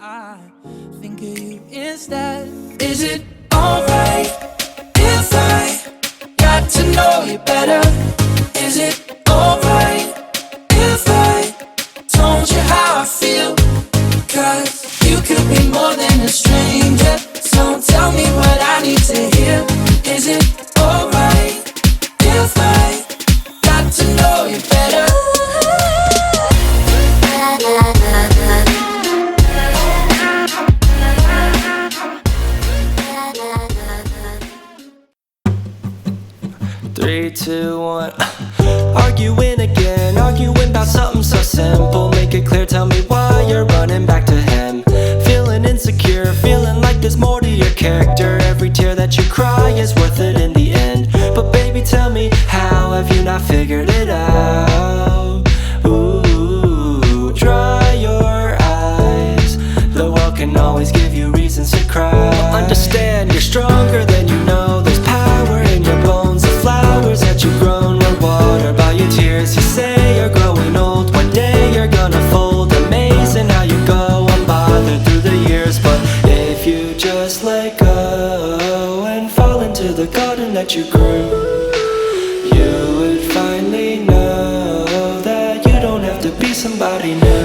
I think of you instead. Is it alright if I got to know you better? Is it alright if I told you how I feel? 'Cause you could be more than a stranger, so tell me what I need to hear. Is it alright if I got to know you better? 3, 2, 1. Arguing again, arguing about something so simple. Make it clear, tell me why you're running back to him. Feeling insecure, feeling like there's more to your character. Every tear that you cry is worth it in the end. But baby, tell me, how have you not figured it out? Ooh, dry your eyes. The world can always give you reasons to cry. Understand, you're stronger than you know. There's power in your bones. The flowers that you've grown were watered by your tears. You say you're growing old, one day you're gonna fold. Amazing how you go unbothered through the years. But if you just let go and fall into the garden that you grew, you would finally know that you don't have to be somebody new.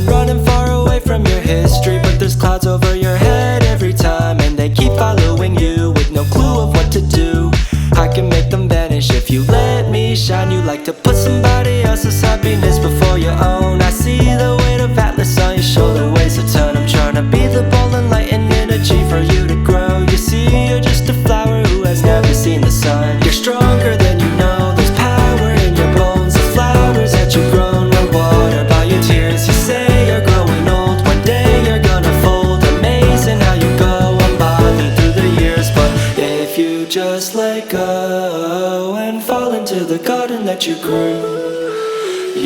Running far away from your history, but there's clouds over your head every time, and they keep following you with no clue of what to do. I can make them vanish if you let me shine. You like to put somebody else's happiness before your own. I see the weight of Atlas on your shoulder, weighs a ton. I'm trying to be the ball and light and energy for you to grow. You see, you're just a flower who has never seen the sun. You're stronger than you know. There's power in your bones. The flowers that you've grown were watered by your tears. You say you're growing old, one day you're gonna fold. Amazing how you go unbothered through the years. But if you just let go and fall into the garden that you grew,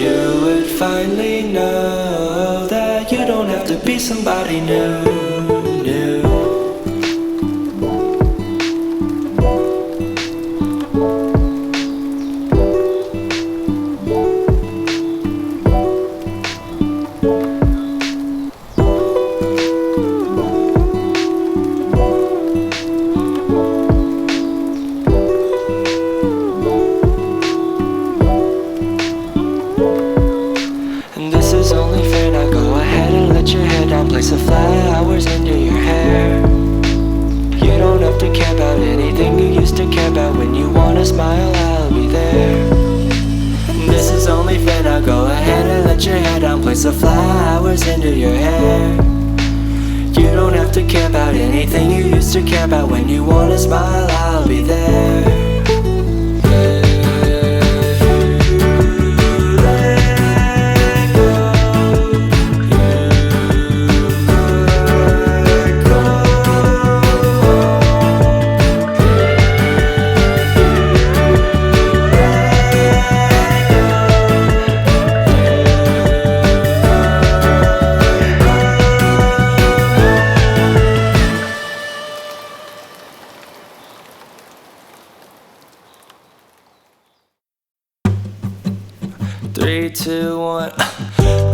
you would finally know that you don't have to be somebody new. Place the flowers into your hair. You don't have to care about anything you used to care about. When you wanna smile, I'll be there. This is only fair, now go ahead and let your hair down. Place the flowers into your hair. You don't have to care about anything you used to care about. When you wanna smile, I'll be there. Three, two, one.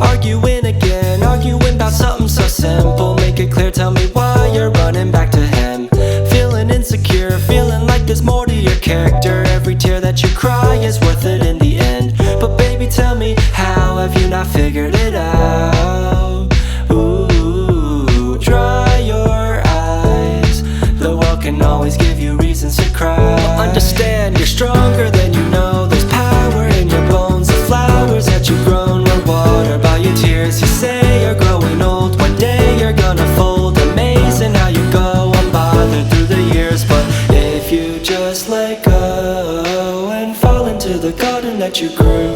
Arguing again, arguing about something so simple. Make it clear, tell me why you're running back to him. Feeling insecure, feeling like there's more to your character. Every tear that you cry is worth it in the end. But baby, tell me, how have you not figured it out? Ooh, dry your eyes. The world can always give you reasons to cry. Understand, you're stronger than you know. There's power in your bones. The flowers that you've grown were watered by your tears. You say you're growing old, one day you're gonna fold. Amazing how you go unbothered through the years. But if you just let go and fall into the garden that you grew,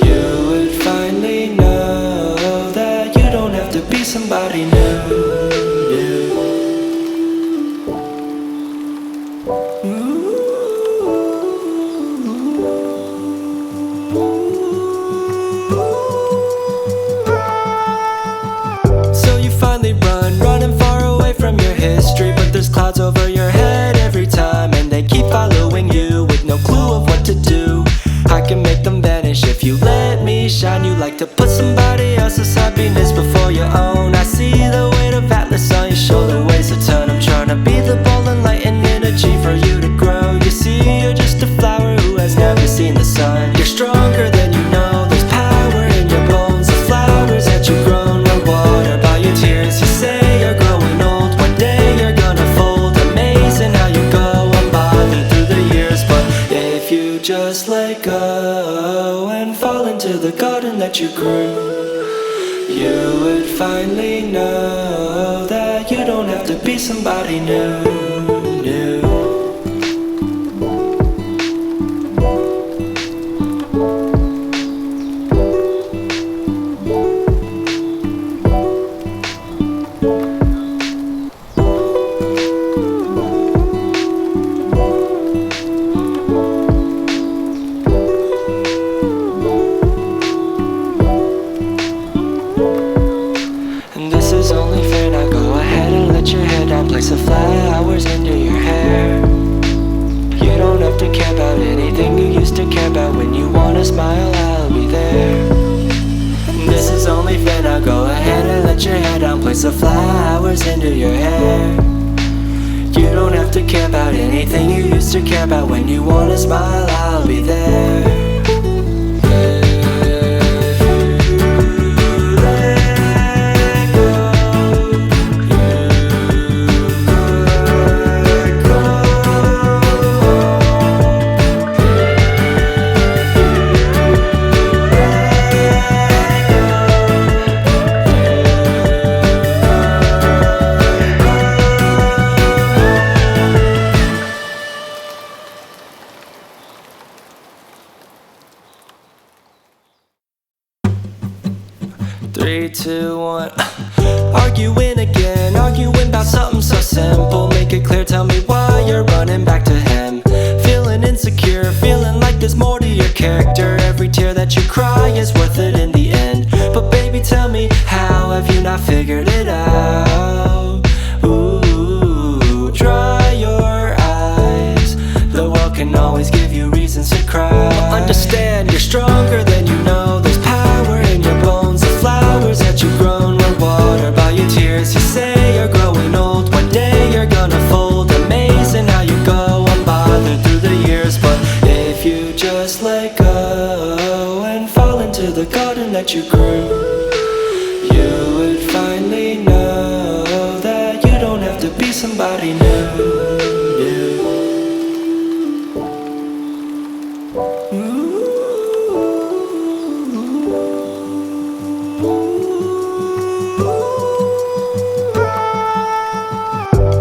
you would finally know that you don't have to be somebody new. So you like to put somebody else's happiness before your own. I see the weight of Atlas on your shoulder, weighs a ton. I'm trying to be the ball and light and energy for you to grow. You see, you're just a flower who has never seen the sun. You're stronger than you know, there's power in your bones. The flowers that you've grown were watered by your tears. You say you're growing old, one day you're gonna fold. Amazing how you go unbothered through the years. But if you just let go and fall into the garden that you grew, you would finally know that you don't have to be somebody new. This is only fair, now go ahead and let your hair down. Place some flowers into your hair. You don't have to care about anything you used to care about. When you wanna smile, I'll be there. This is only fair, now go ahead and let your hair down. Place some flowers into your hair. You don't have to care about anything you used to care about. When you wanna smile, I'll be there. Three, two, one. Arguing again, arguing about something so simple. Make it clear, tell me why you're running back to him. Feeling insecure, feeling like there's more to your character. Every tear that you cry is worth it in the end. But baby, tell me, how have you not figured it out? Ooh, dry your eyes. The world can always give you reasons to cry. But understand, you're stronger than you know. There's power in your bones. The flowers that you've grown were watered by your tears. You say you're growing old, one day you're gonna fold. Amazing how you go unbothered through the years. But if you just let go and fall into the garden that you grew, you would finally know that you don't have to be somebody new.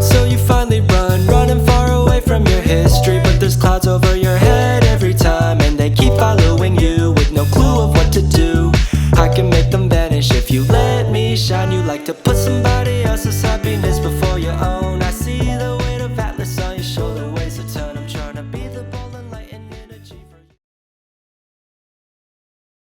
So you finally running far away from your history. But there's clouds over your head every time, and they keep following you with no clue of what to do. I can make them vanish if you let me shine. You like to put somebody